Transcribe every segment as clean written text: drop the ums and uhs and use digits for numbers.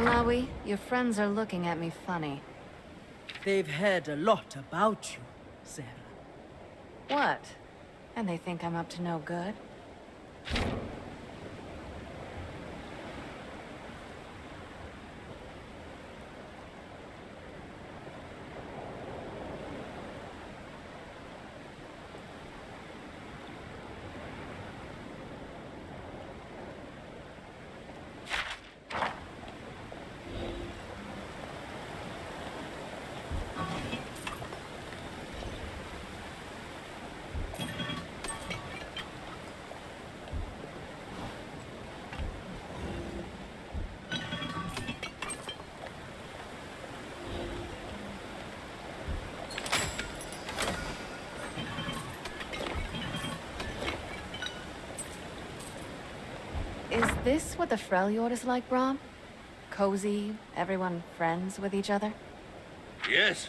Malawi, your friends are looking at me funny. They've heard a lot about you, Sarah. What? And they think I'm up to no good? Is this what the Freljord is like, Brom? Cozy, everyone friends with each other? Yes.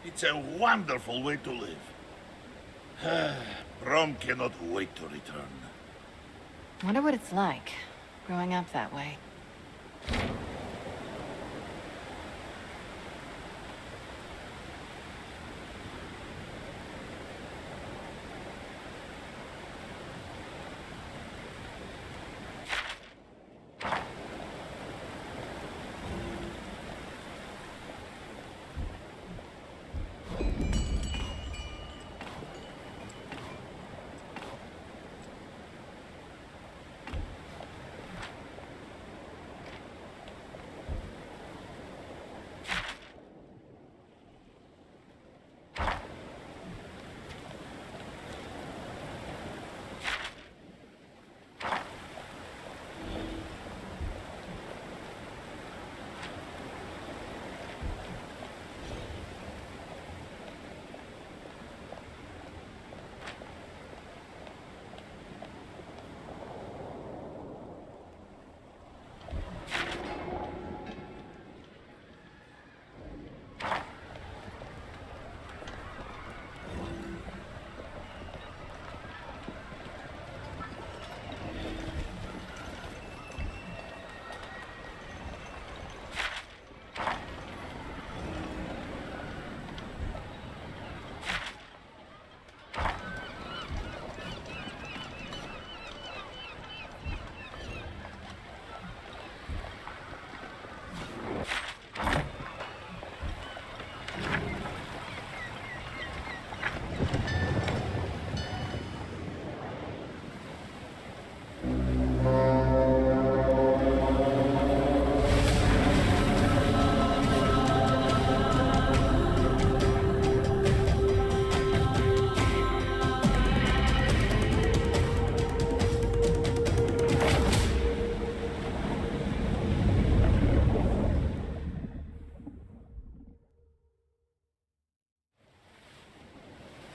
It's a wonderful way to live. Brom cannot wait to return. Wonder what it's like, growing up that way.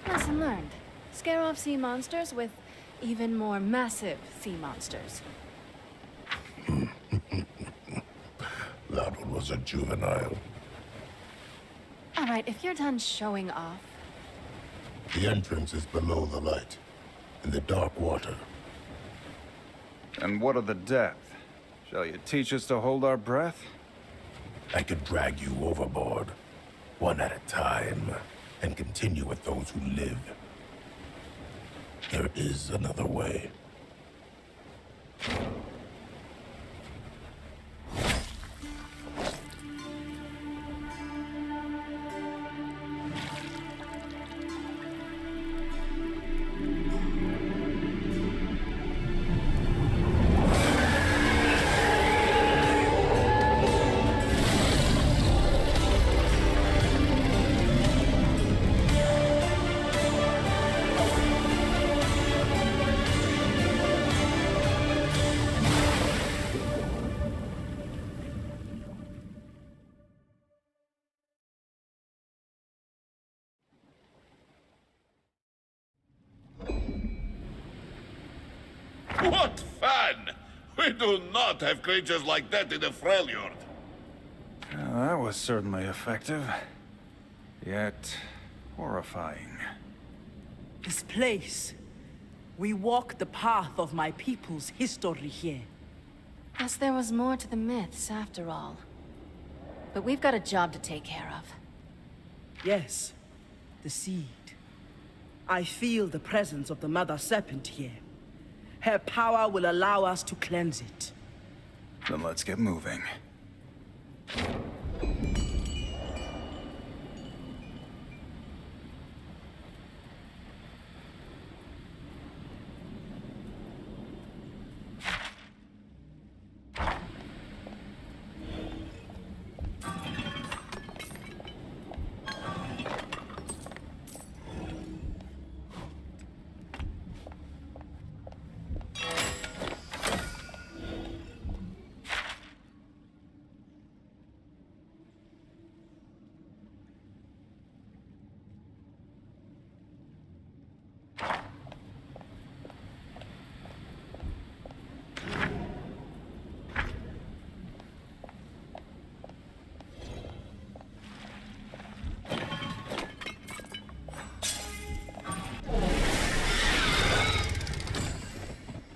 Lesson learned. Scare off sea monsters with even more massive sea monsters. That one was a juvenile. All right, if you're done showing off. The entrance is below the light, in the dark water. And what of the depth? Shall you teach us to hold our breath? I could drag you overboard, one at a time, and continue with those who live. There is another way. What fun! We do not have creatures like that in the Freljord. That was certainly effective. Yet horrifying. This place. We walk the path of my people's history here. Guess there was more to the myths after all. But we've got a job to take care of. Yes, the seed. I feel the presence of the Mother Serpent here. Her power will allow us to cleanse it. Then let's get moving.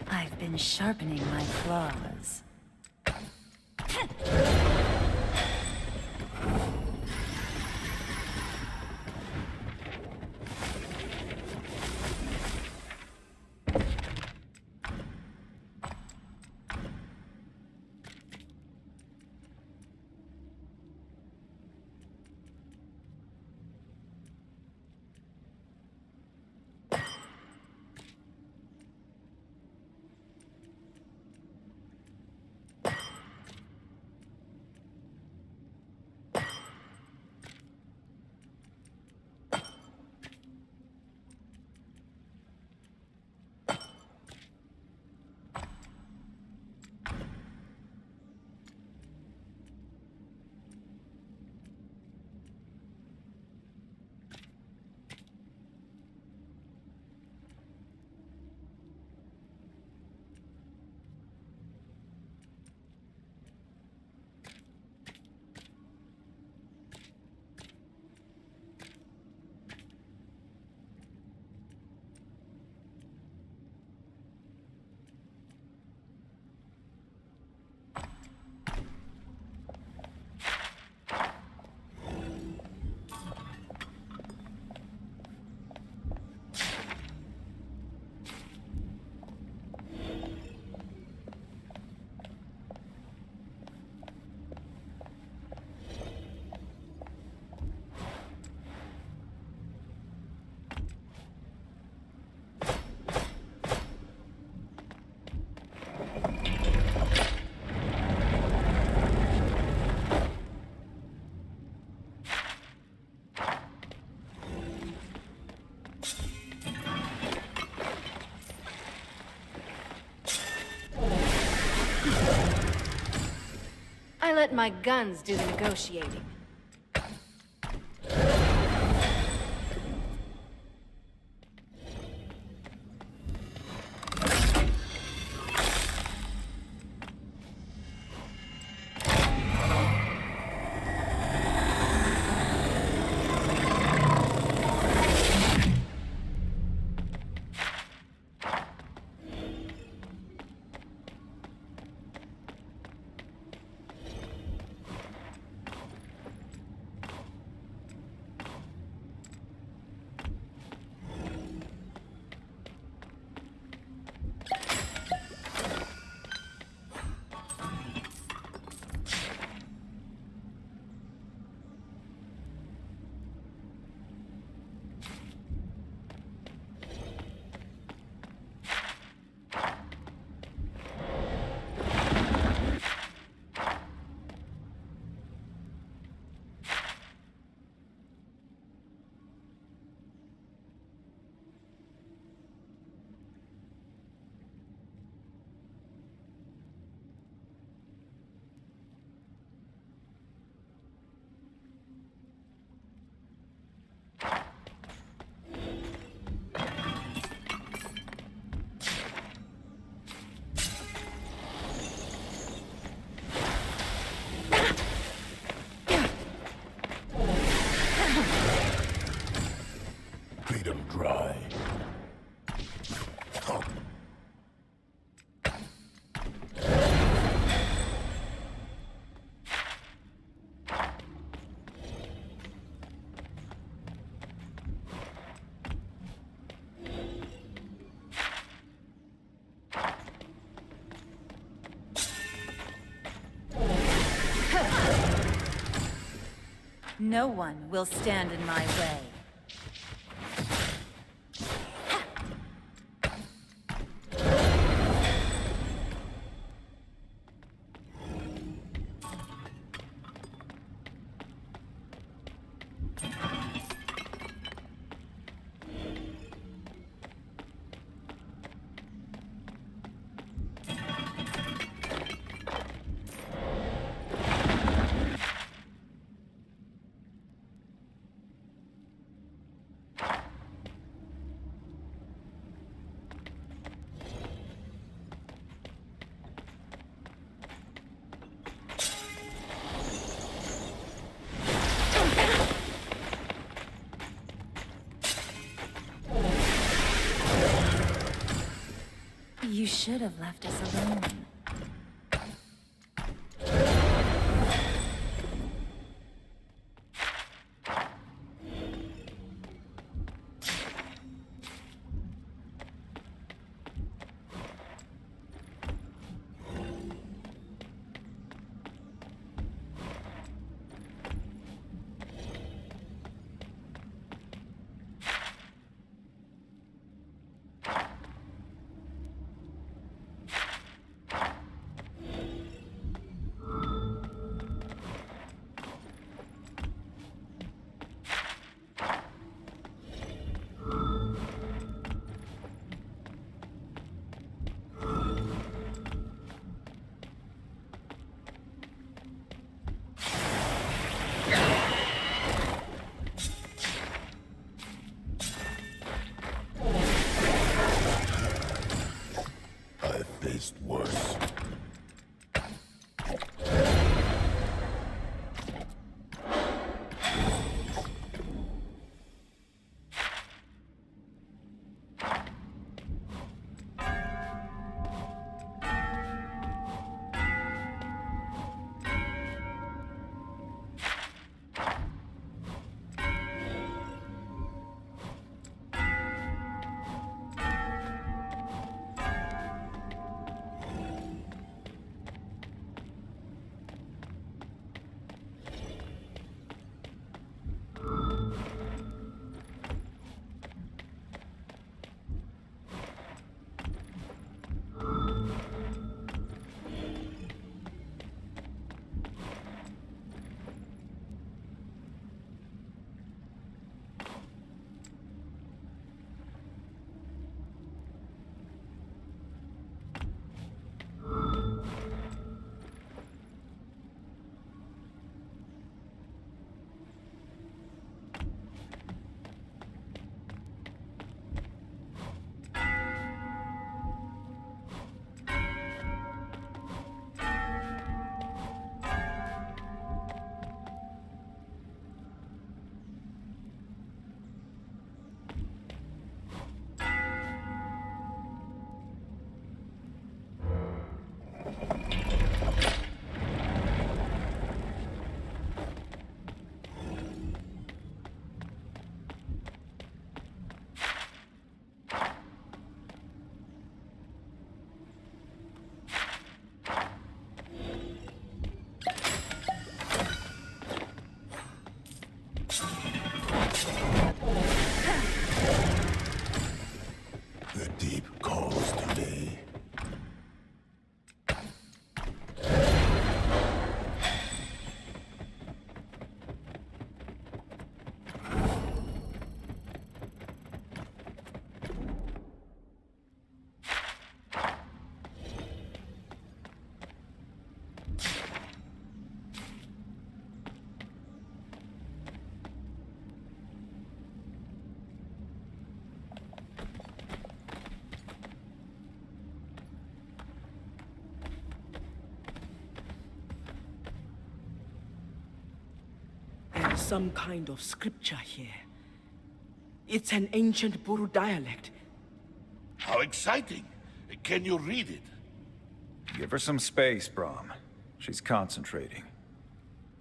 I've been sharpening my claws. I let my guns do the negotiating. No one will stand in my way. You should have left us alone. Worse. Some kind of scripture here. It's an ancient Buru dialect. How exciting! Can you read it? Give her some space, Brahm. She's concentrating.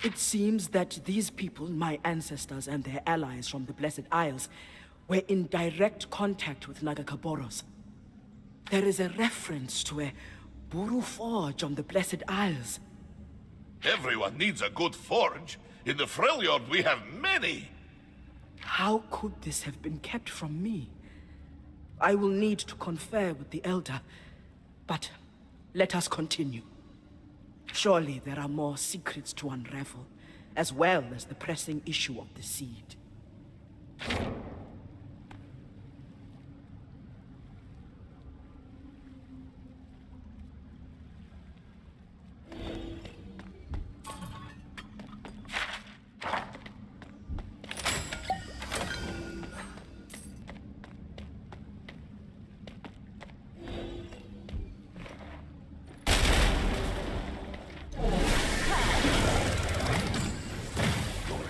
It seems that these people, my ancestors and their allies from the Blessed Isles, were in direct contact with Nagakaboros. There is a reference to a Buru forge on the Blessed Isles. Everyone needs a good forge. In the Freljord, we have many. How could this have been kept from me? I will need to confer with the Elder, but let us continue. Surely there are more secrets to unravel, as well as the pressing issue of the seed.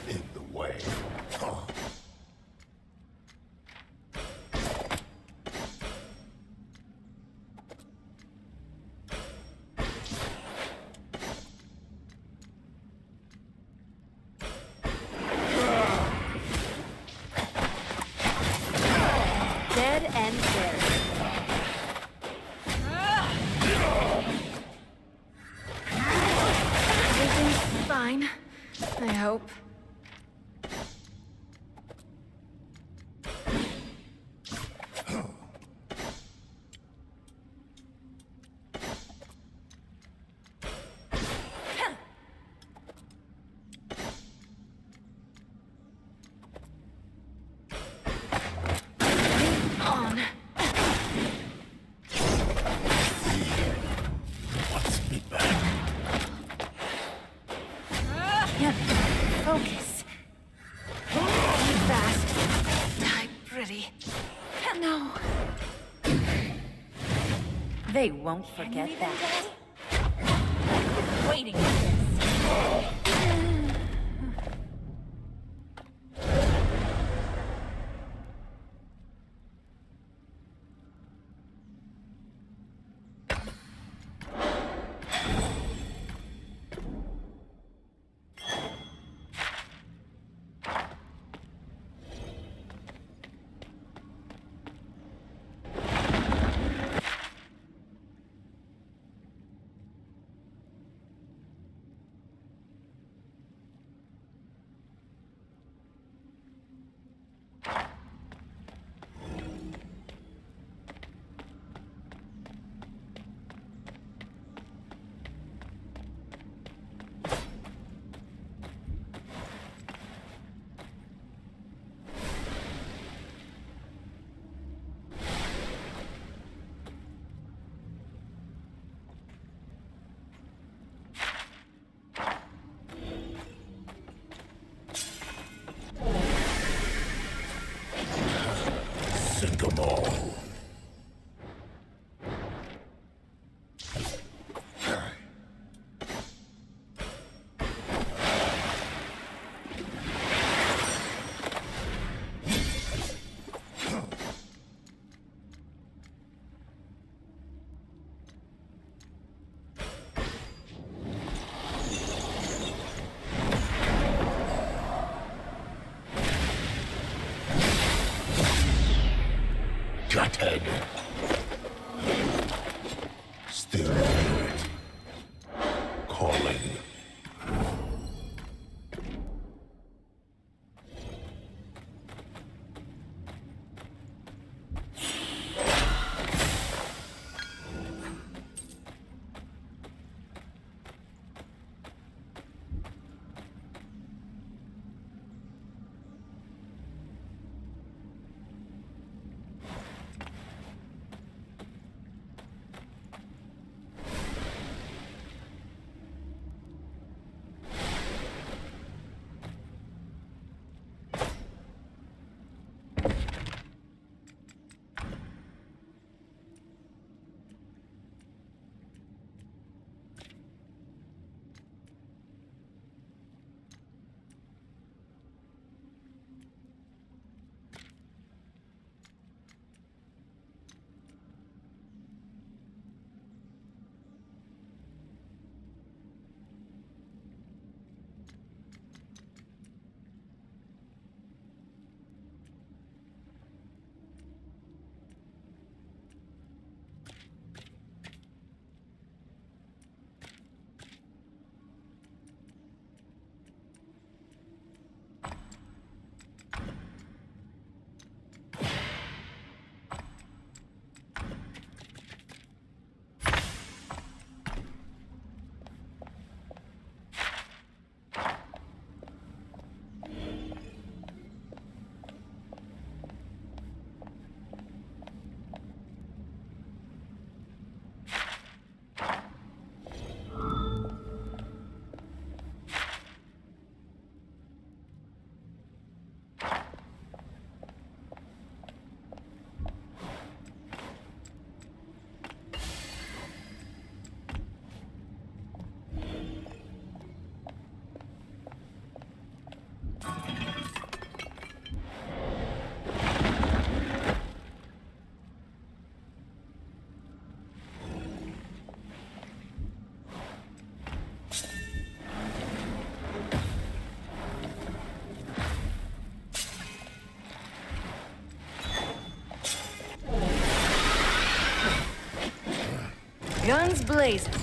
In the way. Dead and buried. Everything's fine, I hope. On. What's me back? Focus. Be fast. Die pretty. No. They won't forget that. Waiting for this. Sink 'em all. Gutted. Still hear it. Calling. Guns blazing.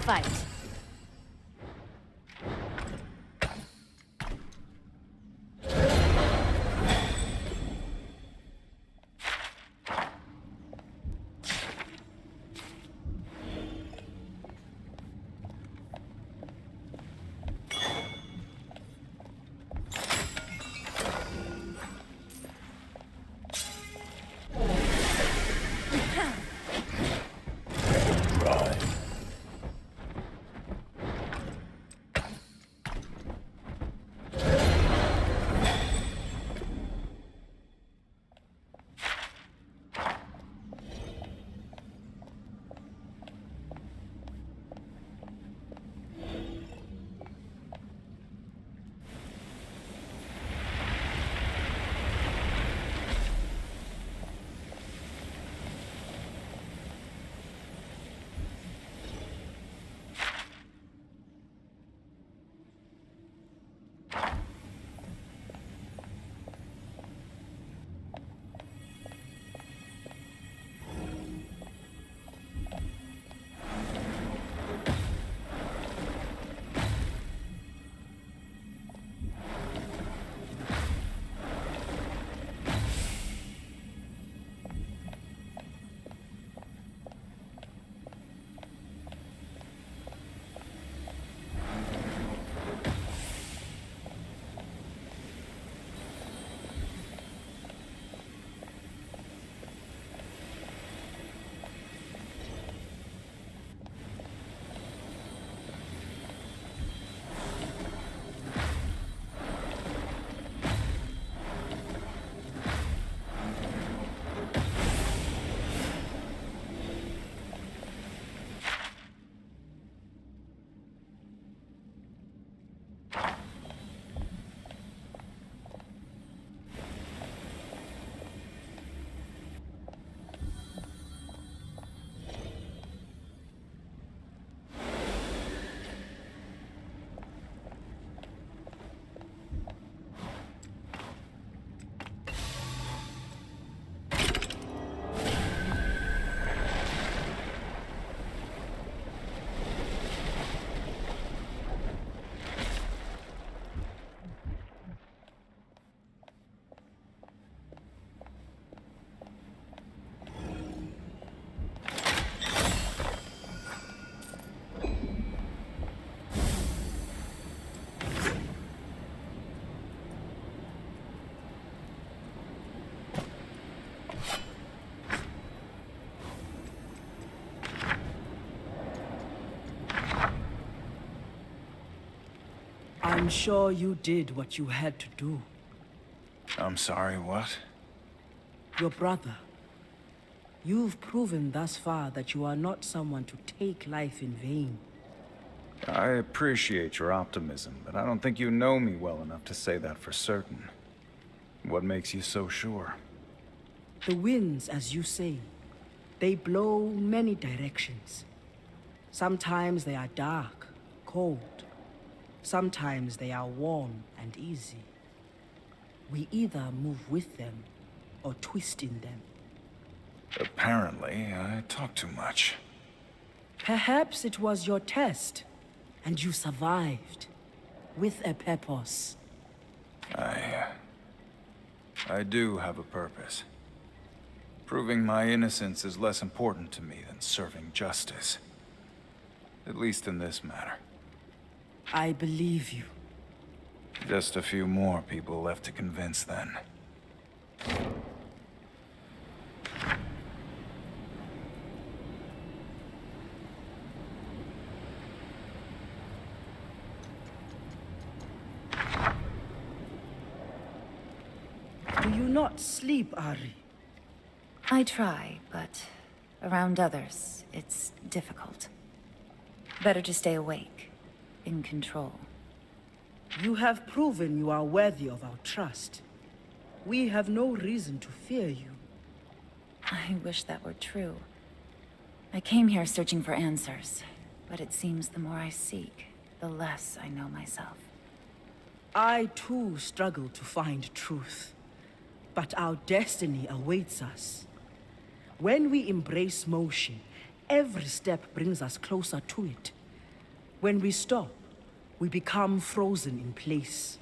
fight. I'm sure you did what you had to do. I'm sorry, what? Your brother. You've proven thus far that you are not someone to take life in vain. I appreciate your optimism, but I don't think you know me well enough to say that for certain. What makes you so sure? The winds, as you say, they blow many directions. Sometimes they are dark, cold. Sometimes they are warm and easy. We either move with them or twist in them. Apparently, I talk too much. Perhaps it was your test, and you survived. With a purpose. I do have a purpose. Proving my innocence is less important to me than serving justice. At least in this matter. I believe you. Just a few more people left to convince then. Do you not sleep, Ari? I try, but around others, it's difficult. Better to stay awake, in control. You have proven you are worthy of our trust. We have no reason to fear you. I wish that were true. I came here searching for answers, but it seems the more I seek, the less I know myself. I too struggle to find truth. But our destiny awaits us. When we embrace motion, every step brings us closer to it. When we stop, we become frozen in place.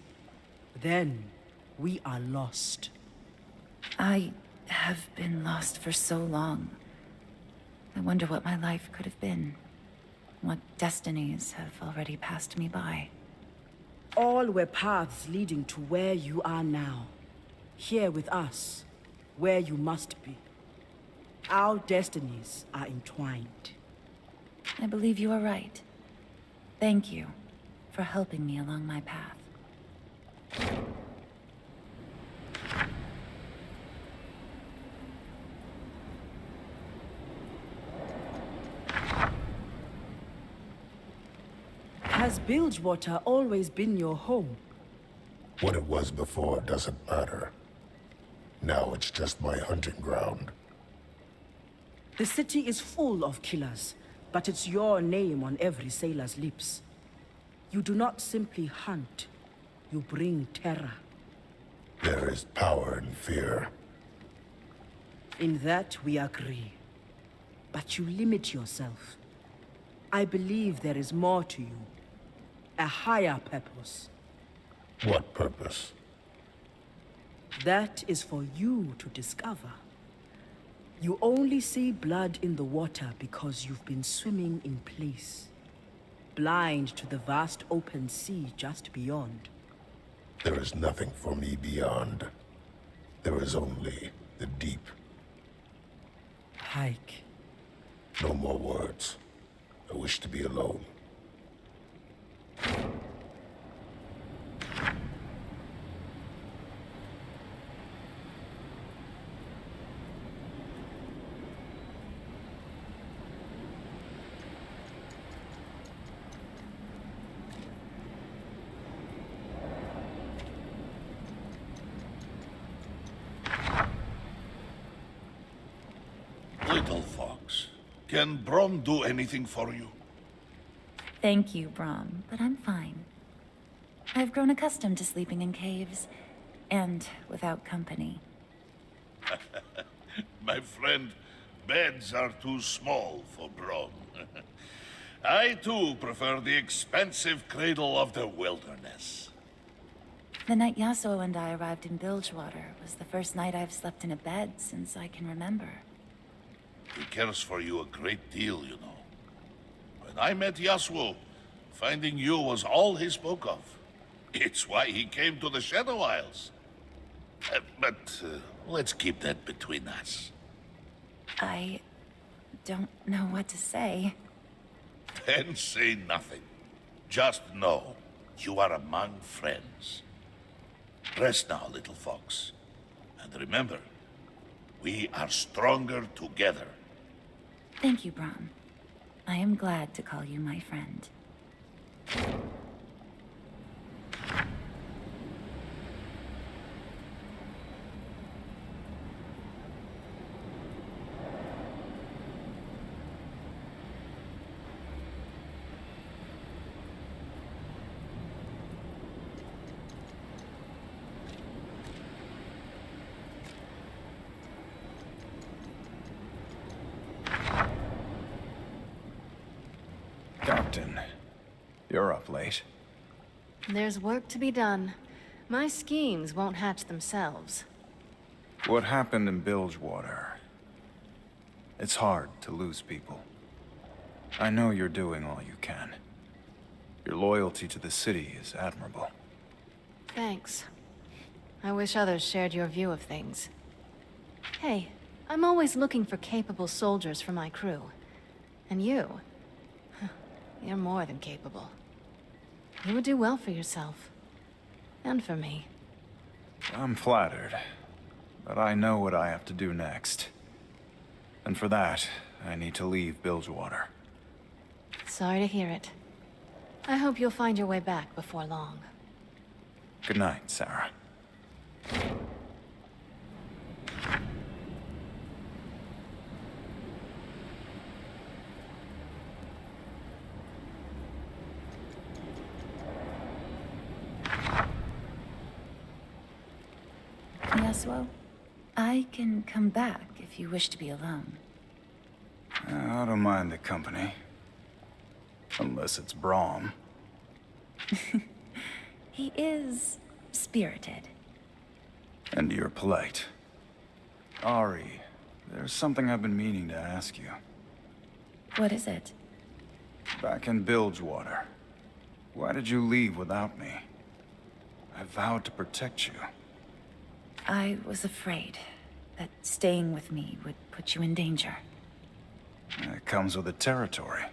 Then, we are lost. I have been lost for so long. I wonder what my life could have been. What destinies have already passed me by. All were paths leading to where you are now. Here with us, where you must be. Our destinies are entwined. I believe you are right. Thank you for helping me along my path. Has Bilgewater always been your home? What it was before doesn't matter. Now it's just my hunting ground. The city is full of killers, but it's your name on every sailor's lips. You do not simply hunt, you bring terror. There is power in fear. In that we agree. But you limit yourself. I believe there is more to you. A higher purpose. What purpose? That is for you to discover. You only see blood in the water because you've been swimming in place. Blind to the vast open sea just beyond. There is nothing for me beyond. There is only the deep. Hike. No more words. I wish to be alone. Little fox, can Brom do anything for you? Thank you, Brom, but I'm fine. I've grown accustomed to sleeping in caves, and without company. My friend, beds are too small for Brom. I too prefer the expansive cradle of the wilderness. The night Yasuo and I arrived in Bilgewater was the first night I've slept in a bed since I can remember. He cares for you a great deal, you know. When I met Yasuo, finding you was all he spoke of. It's why he came to the Shadow Isles. But let's keep that between us. I don't know what to say. Then say nothing. Just know you are among friends. Rest now, little fox. And remember, we are stronger together. Thank you, Brom. I am glad to call you my friend. Captain, you're up late. There's work to be done. My schemes won't hatch themselves. What happened in Bilgewater? It's hard to lose people. I know you're doing all you can. Your loyalty to the city is admirable. Thanks. I wish others shared your view of things. Hey, I'm always looking for capable soldiers for my crew. And you? You're more than capable. You would do well for yourself. And for me. I'm flattered, but I know what I have to do next. And for that, I need to leave Bilgewater. Sorry to hear it. I hope you'll find your way back before long. Good night, Sarah. Yasuo, I can come back if you wish to be alone. I don't mind the company. Unless it's Brahm. He is spirited. And you're polite. Ari, there's something I've been meaning to ask you. What is it? Back in Bilgewater, why did you leave without me? I vowed to protect you. I was afraid that staying with me would put you in danger. It comes with the territory.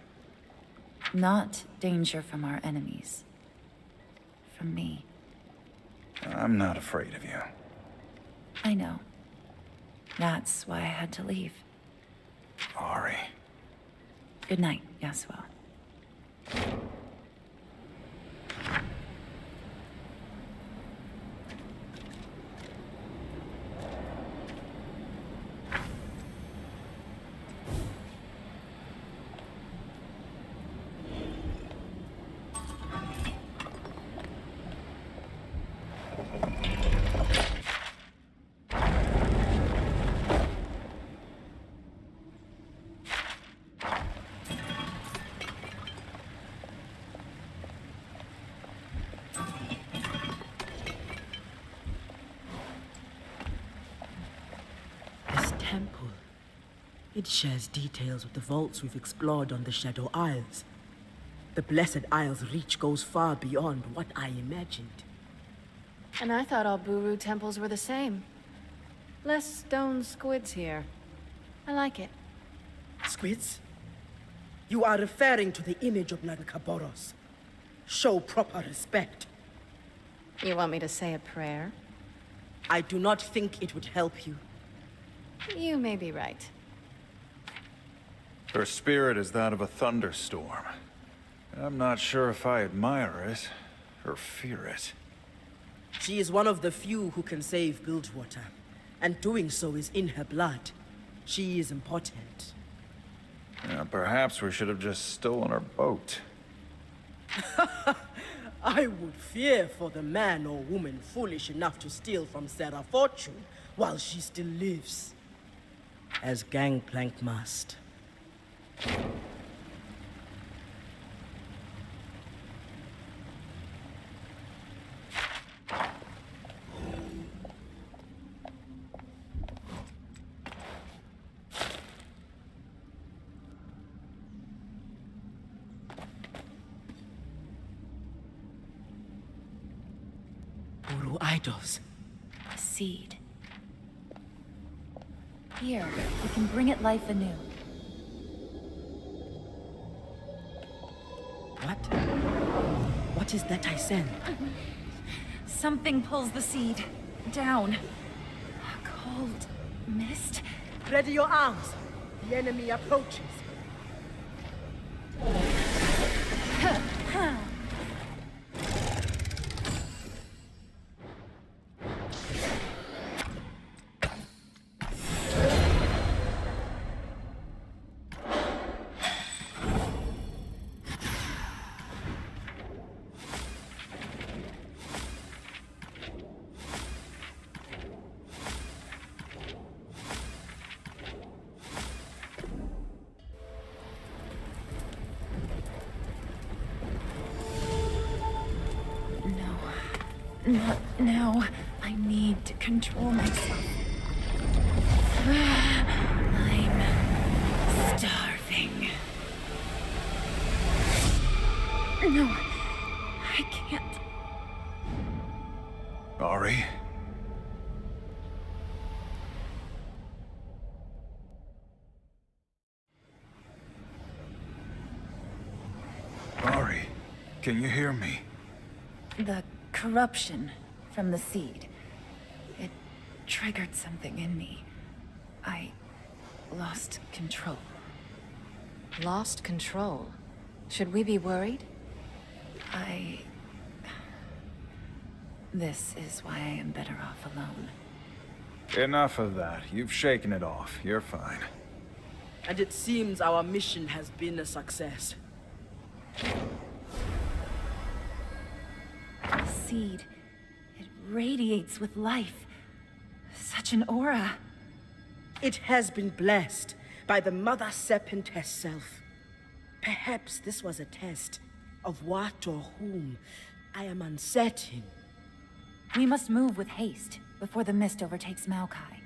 Not danger from our enemies. From me. I'm not afraid of you. I know. That's why I had to leave. Ari. Good night, Yasuo. This temple. It shares details with the vaults we've explored on the Shadow Isles. The Blessed Isles' reach goes far beyond what I imagined. And I thought all Buru temples were the same. Less stone squids here. I like it. Squids? You are referring to the image of Nagakaboros. Show proper respect. You want me to say a prayer? I do not think it would help you. You may be right. Her spirit is that of a thunderstorm. I'm not sure if I admire it or fear it. She is one of the few who can save Bilgewater, and doing so is in her blood. She is important. Perhaps we should have just stolen her boat. I would fear for the man or woman foolish enough to steal from Sarah Fortune while she still lives. As Gangplank must. Buru idols. A seed. Here, we can bring it life anew. What? What is that I send? Something pulls the seed down. A cold mist. Ready your arms. The enemy approaches. Not now. I need to control myself. I'm starving. No, I can't. Ari? Ari, can you hear me? The corruption from the seed. It triggered something in me. I lost control. Lost control. Should we be worried? This is why I am better off alone. Enough of that. You've shaken it off. You're fine. And it seems our mission has been a success. The seed. It radiates with life. Such an aura. It has been blessed by the Mother Serpent herself. Perhaps this was a test of what or whom. I am uncertain. We must move with haste before the mist overtakes Maokai.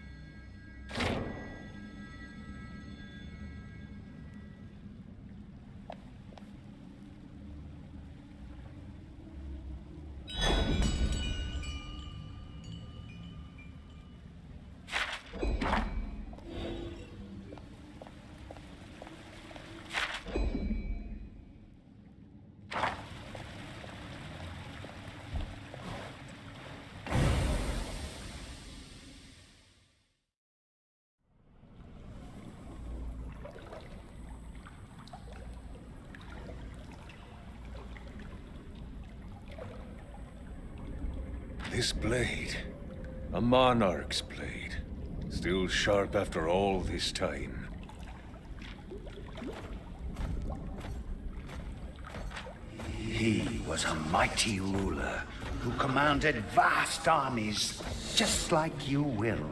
This blade, a monarch's blade, still sharp after all this time. He was a mighty ruler who commanded vast armies, just like you will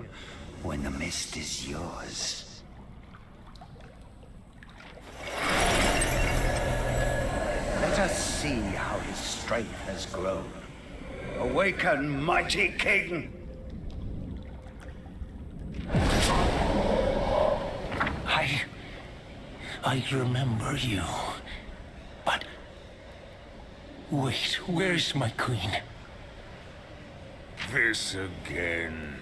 when the mist is yours. Let us see how his strength has grown. Awaken, mighty king! I remember you. But... wait, where's my queen? This again.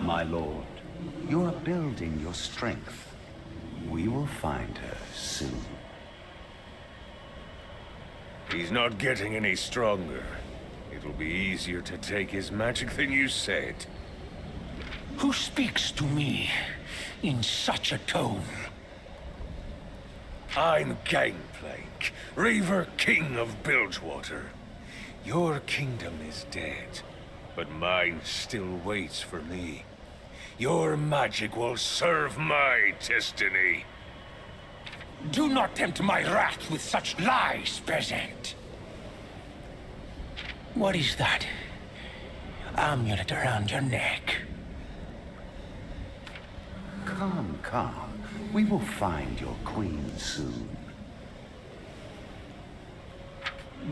My lord, you are building your strength. We will find her soon. He's not getting any stronger. It'll be easier to take his magic than you said. Who speaks to me in such a tone? I'm Gangplank, Reaver King of Bilgewater. Your kingdom is dead, but mine still waits for me. Your magic will serve my destiny. Do not tempt my wrath with such lies, peasant. What is that? Amulet around your neck. Calm, calm. We will find your queen soon.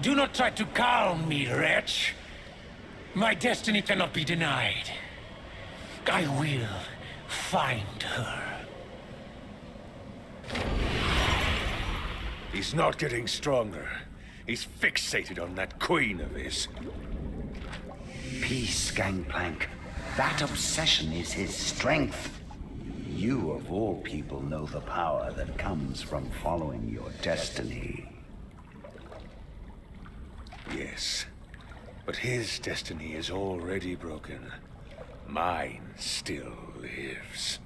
Do not try to calm me, wretch. My destiny cannot be denied. I will find her. He's not getting stronger. He's fixated on that queen of his. Peace, Gangplank. That obsession is his strength. You, of all people, know the power that comes from following your destiny. Yes, but his destiny is already broken. Mine still lives.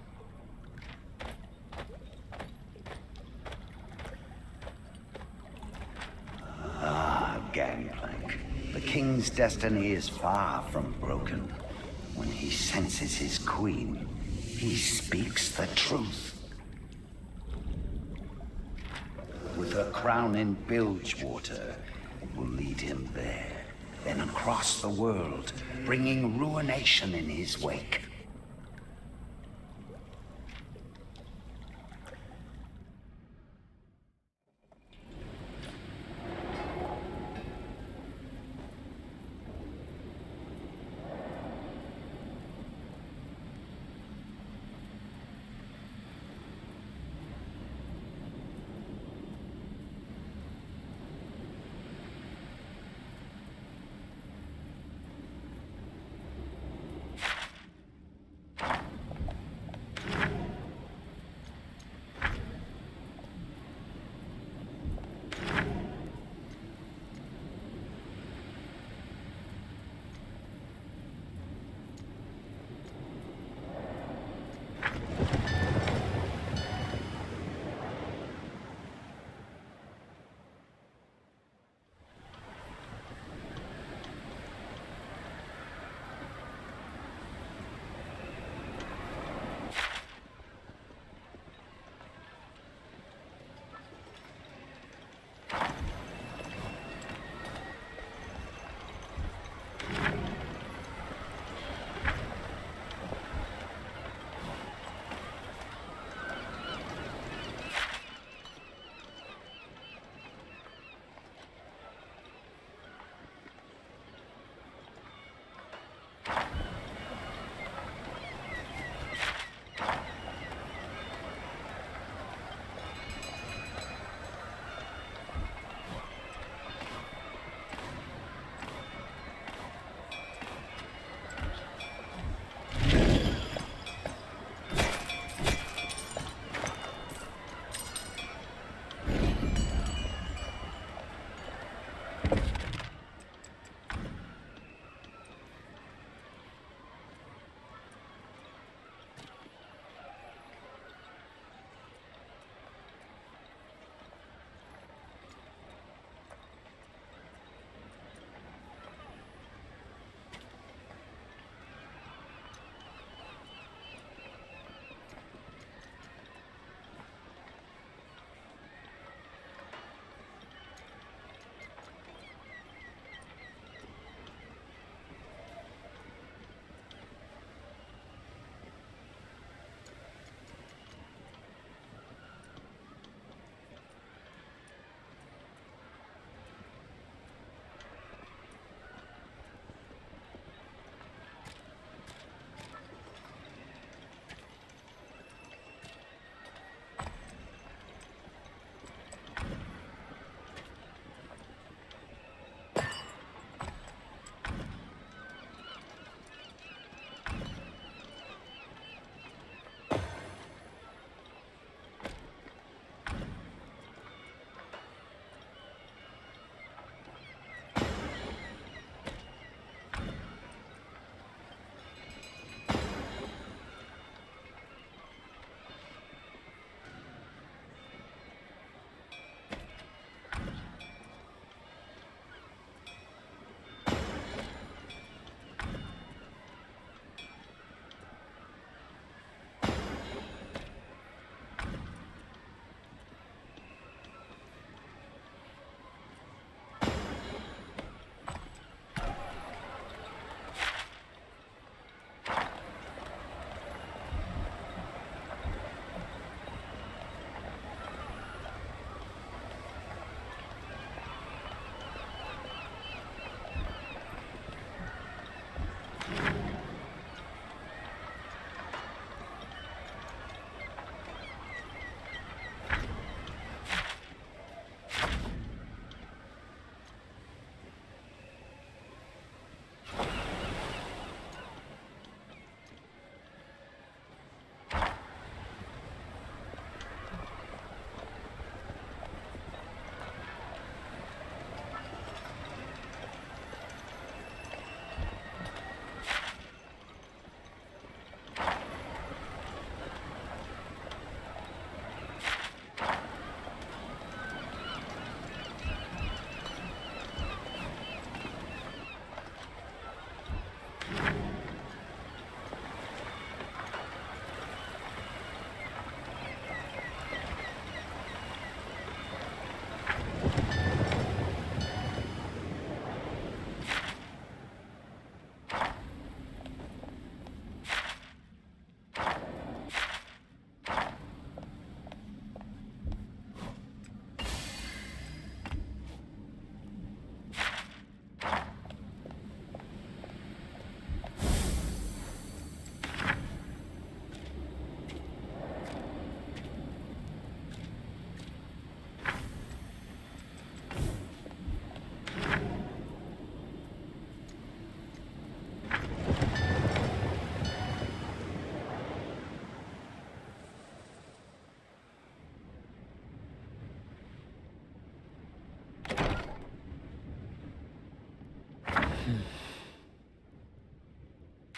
Ah, Gangplank. The king's destiny is far from broken. When he senses his queen, he speaks the truth. With her crown in Bilgewater, it will lead him there, then across the world, bringing ruination in his wake.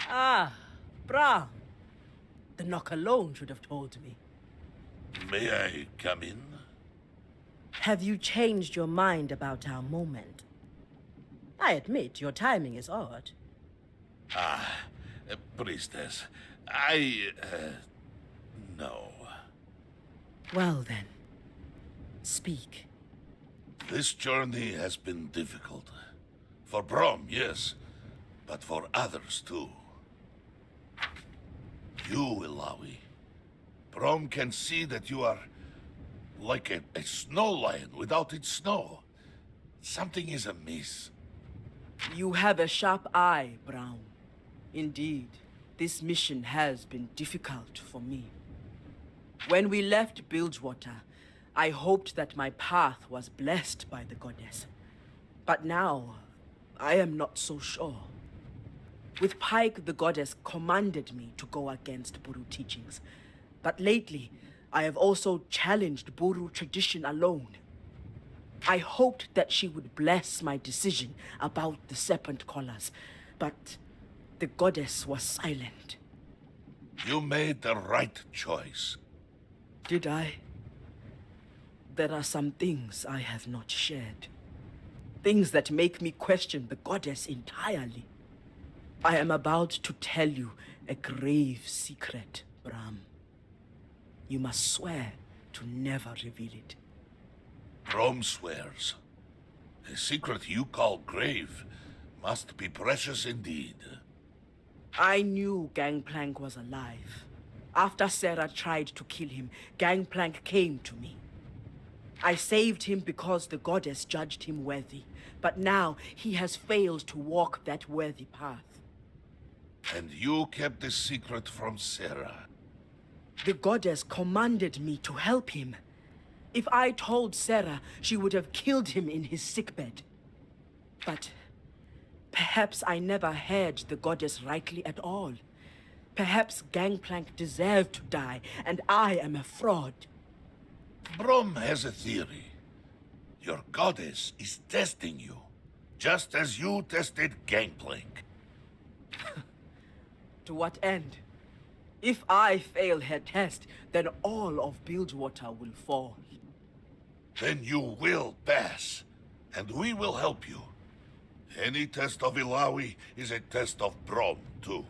Ah, Bra. The knock alone should have told me. May I come in? Have you changed your mind about our moment? I admit your timing is odd. Priestess, no. Well then, speak. This journey has been difficult. For Brom, yes, but for others too. You, Ilawi. Brom can see that you are like a snow lion without its snow. Something is amiss. You have a sharp eye, Brown. Indeed, this mission has been difficult for me. When we left Bilgewater, I hoped that my path was blessed by the goddess. But now, I am not so sure. With Pike, the goddess commanded me to go against Buru teachings. But lately, I have also challenged Buru tradition alone. I hoped that she would bless my decision about the Serpent Collars, but the goddess was silent. You made the right choice. Did I? There are some things I have not shared. Things that make me question the goddess entirely. I am about to tell you a grave secret, Bram. You must swear to never reveal it. Brom swears. A secret you call grave must be precious indeed. I knew Gangplank was alive. After Sarah tried to kill him, Gangplank came to me. I saved him because the goddess judged him worthy. But now he has failed to walk that worthy path. And you kept this secret from Sarah. The goddess commanded me to help him. If I told Sarah, she would have killed him in his sickbed. But perhaps I never heard the goddess rightly at all. Perhaps Gangplank deserved to die, and I am a fraud. Brom has a theory. Your goddess is testing you, just as you tested Gangplank. To what end? If I fail her test, then all of Bilgewater will fall. Then you will pass, and we will help you. Any test of Ilawi is a test of Brom, too.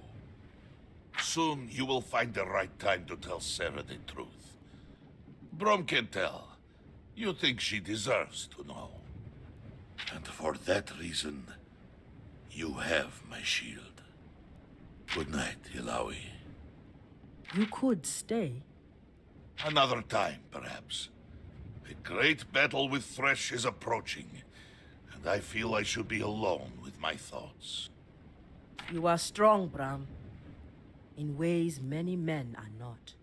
Soon you will find the right time to tell Sarah the truth. Brom can tell. You think she deserves to know. And for that reason, you have my shield. Good night, Ilawi. You could stay. Another time, perhaps. A great battle with Thresh is approaching, and I feel I should be alone with my thoughts. You are strong, Bram. In ways many men are not.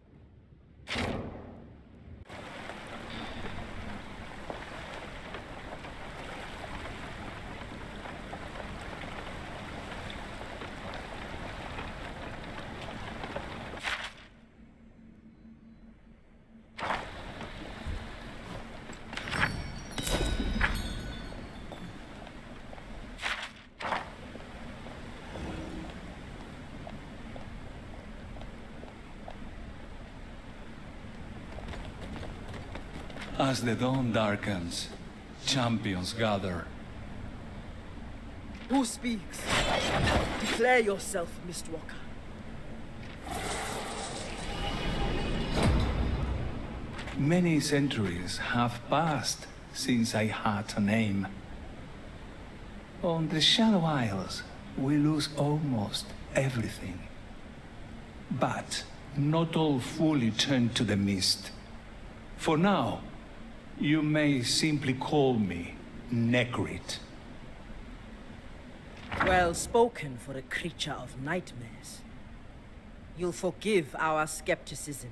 As the dawn darkens, champions gather. Who speaks? Declare yourself, Mistwalker. Many centuries have passed since I had a name. On the Shadow Isles, we lose almost everything. But not all fully turn to the mist. For now, you may simply call me Necrit. Well spoken for a creature of nightmares. You'll forgive our skepticism.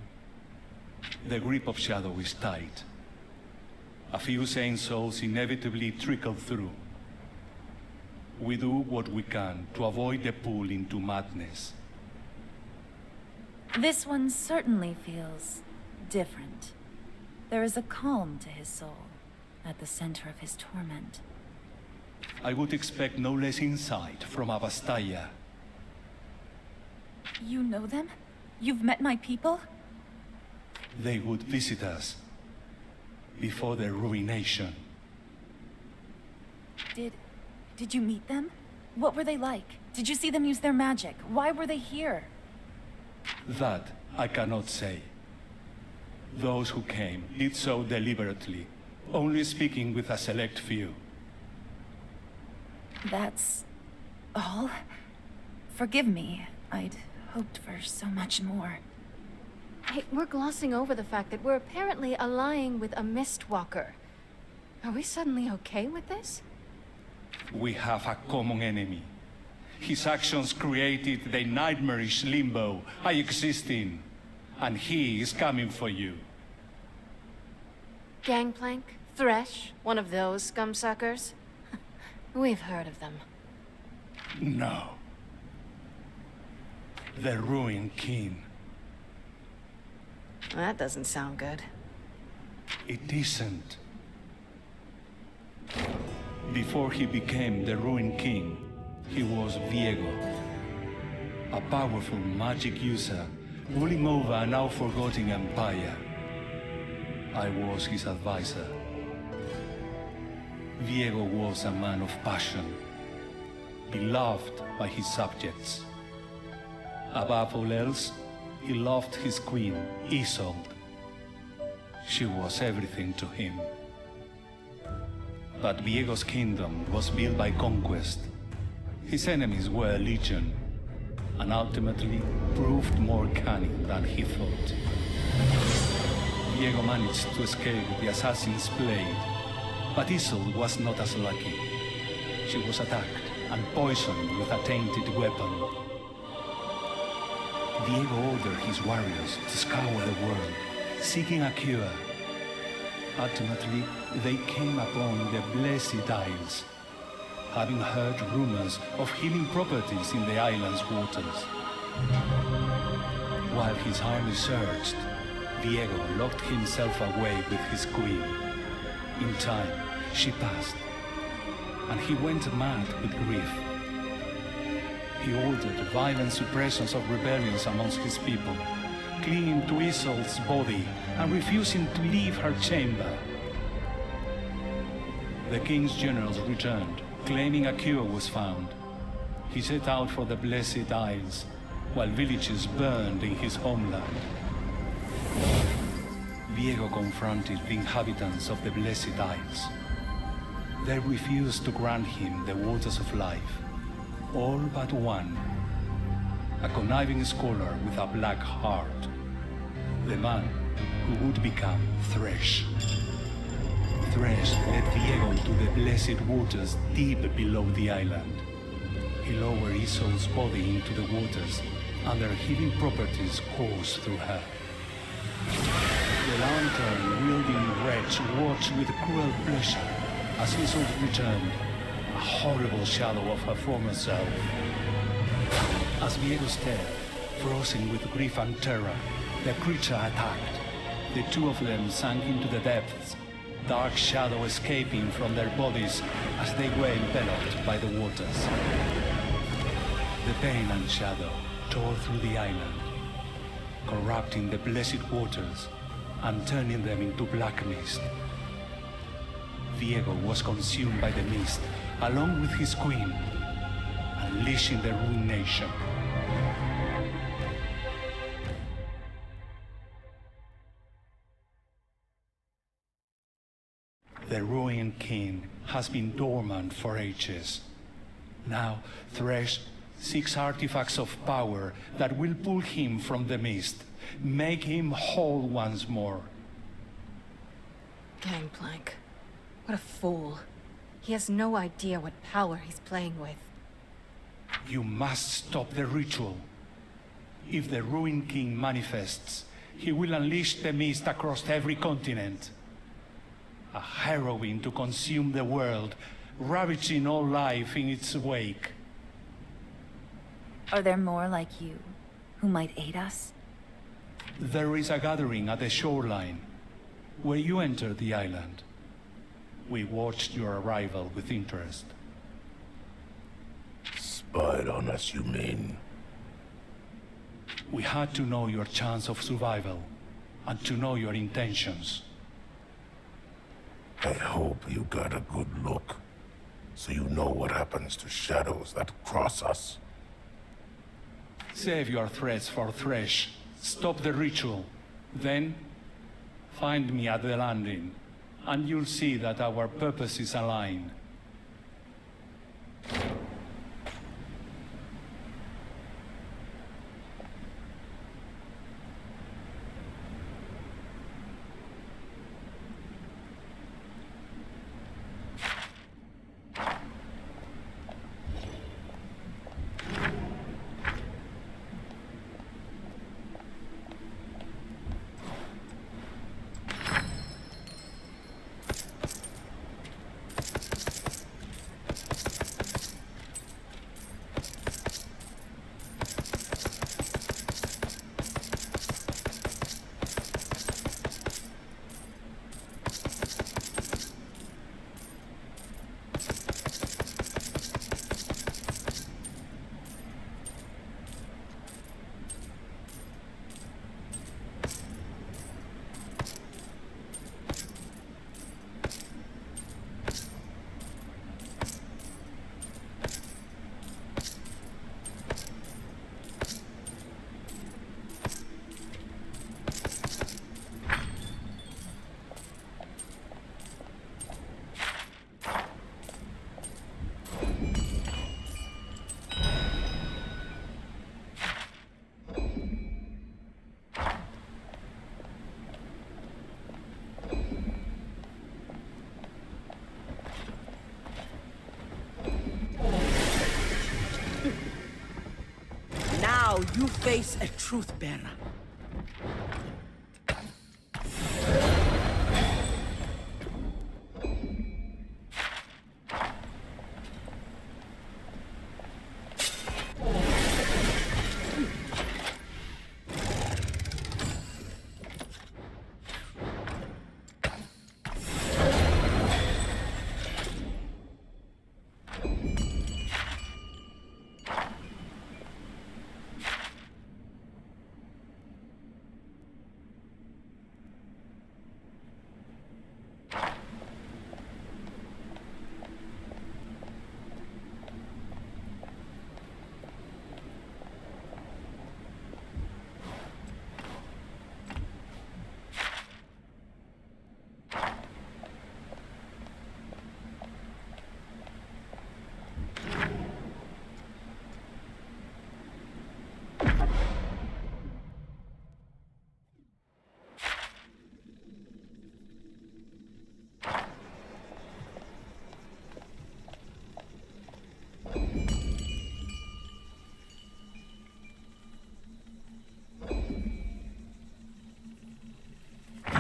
The grip of Shadow is tight. A few sane souls inevitably trickle through. We do what we can to avoid the pull into madness. This one certainly feels different. There is a calm to his soul, at the center of his torment. I would expect no less insight from Avastaya. You know them? You've met my people? They would visit us before their ruination. Did you meet them? What were they like? Did you see them use their magic? Why were they here? That I cannot say. Those who came did so deliberately, only speaking with a select few. That's all? Forgive me. I'd hoped for so much more. Hey, we're glossing over the fact that we're apparently allying with a Mistwalker. Are we suddenly okay with this? We have a common enemy. His actions created the nightmarish limbo I exist in, and he is coming for you. Gangplank? Thresh? One of those scumsuckers? We've heard of them. No. The Ruined King. That doesn't sound good. It isn't. Before he became the Ruined King, he was Viego, a powerful magic user ruling over a now forgotten empire. I was his advisor. Viego was a man of passion, beloved by his subjects. Above all else, he loved his queen, Isolde. She was everything to him. But Viego's kingdom was built by conquest. His enemies were legion, and ultimately proved more cunning than he thought. Viego managed to escape the assassin's blade, but Isolde was not as lucky. She was attacked and poisoned with a tainted weapon. Viego ordered his warriors to scour the world, seeking a cure. Ultimately, they came upon the Blessed Isles, having heard rumors of healing properties in the island's waters. While his army searched, Viego locked himself away with his queen. In time, she passed, and he went mad with grief. He ordered violent suppressions of rebellions amongst his people, clinging to Isolde's body and refusing to leave her chamber. The king's generals returned, claiming a cure was found. He set out for the Blessed Isles, while villages burned in his homeland. Viego confronted the inhabitants of the Blessed Isles. They refused to grant him the waters of life, all but one, a conniving scholar with a black heart, the man who would become Thresh. Thresh led Viego to the blessed waters deep below the island. He lowered Isolde's body into the waters, and their healing properties coursed through her. The lantern-wielding wretch watched with cruel pleasure as Isolde returned, a horrible shadow of her former self. As Viego stared, frozen with grief and terror, the creature attacked. The two of them sank into the depths, dark shadow escaping from their bodies as they were enveloped by the waters. The pain and shadow tore through the island, corrupting the blessed waters and turning them into black mist. Viego was consumed by the mist, along with his queen, unleashing the ruination. The Ruined King has been dormant for ages. Now, Thresh seeks artifacts of power that will pull him from the mist, make him whole once more. Gangplank. What a fool. He has no idea what power he's playing with. You must stop the ritual. If the Ruined King manifests, he will unleash the mist across every continent. A heroine to consume the world, ravaging all life in its wake. Are there more like you, who might aid us? There is a gathering at the shoreline, where you entered the island. We watched your arrival with interest. spied on us, you mean? We had to know your chance of survival, and to know your intentions. I hope you got a good look, so you know what happens to shadows that cross us. Save your threats for Thresh. Stop the ritual. Then, find me at the landing, and you'll see that our purposes align. Now you face a truth bearer.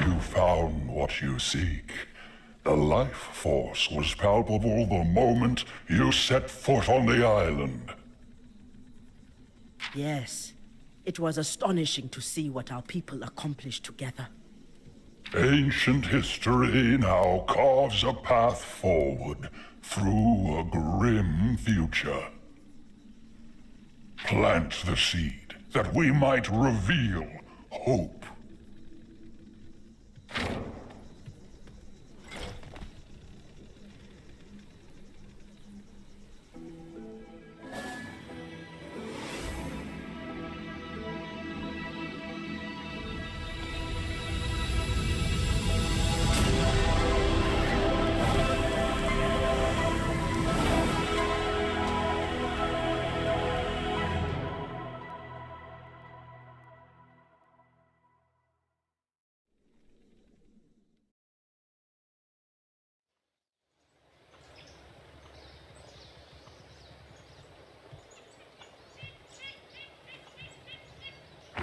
You found what you seek. The life force was palpable the moment you set foot on the island. Yes, it was astonishing to see what our people accomplished together. Ancient history now carves a path forward through a grim future. Plant the seed that we might reveal hope.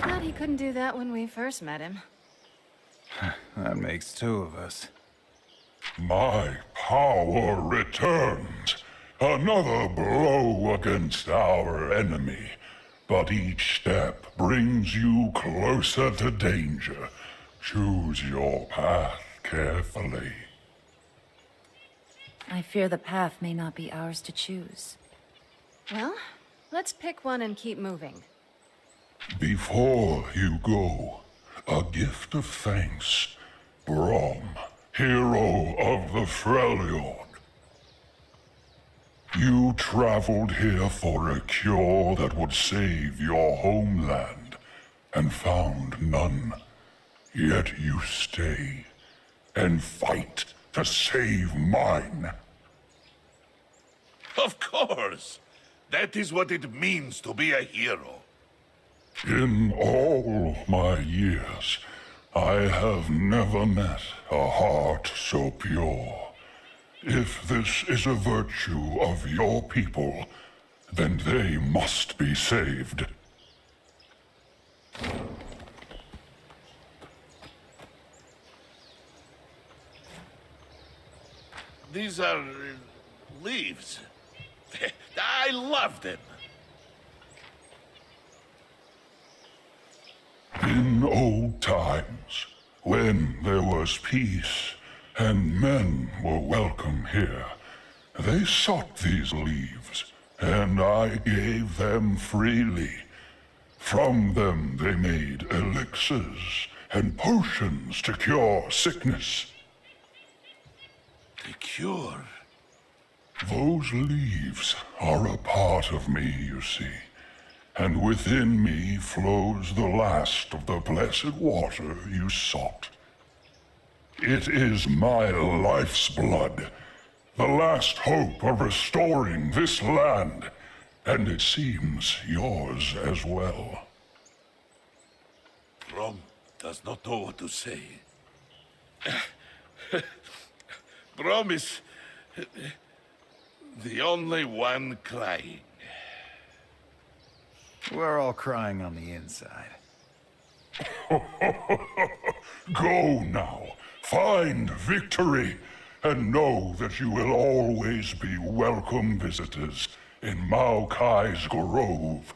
Glad he couldn't do that when we first met him. That makes two of us. My power returns. Another blow against our enemy. But each step brings you closer to danger. Choose your path carefully. I fear the path may not be ours to choose. Well, Let's pick one and keep moving. Before you go, a gift of thanks. Brom, hero of the Freljord. You traveled here for a cure that would save your homeland, and found none. Yet you stay, and fight to save mine. Of course! That is what it means to be a hero. In all my years, I have never met a heart so pure. If this is a virtue of your people, then they must be saved. These are leaves. I love them. In old times, when there was peace and men were welcome here, they sought these leaves, and I gave them freely. From them they made elixirs and potions to cure sickness. The cure? Those leaves are a part of me, you see. And within me flows the last of the blessed water you sought. It is my life's blood, the last hope of restoring this land, and it seems yours as well. Brom does not know what to say. Brom is the only one crying. We're all crying on the inside. Go now, find victory, and know that you will always be welcome visitors in Maokai's Grove.